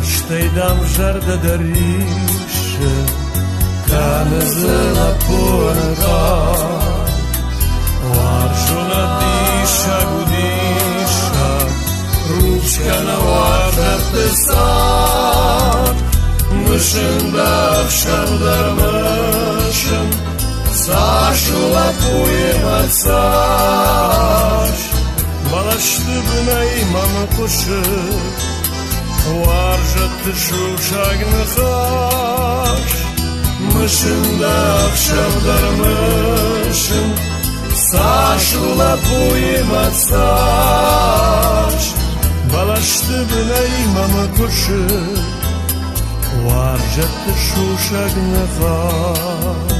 Baštejam žarda da riše, kanezela ponaka, varšuna diša gudiša, ručka na važa pesak, mышын да akşamdarmışım, saşula puyem atsaş, balaştı buna imamı koşup, varjatı şu şagını kaş, mышын да akşamdarmışım, saşula puyem atsaş, balaştı buna imamı koşup, varjatı şu şagını kaş.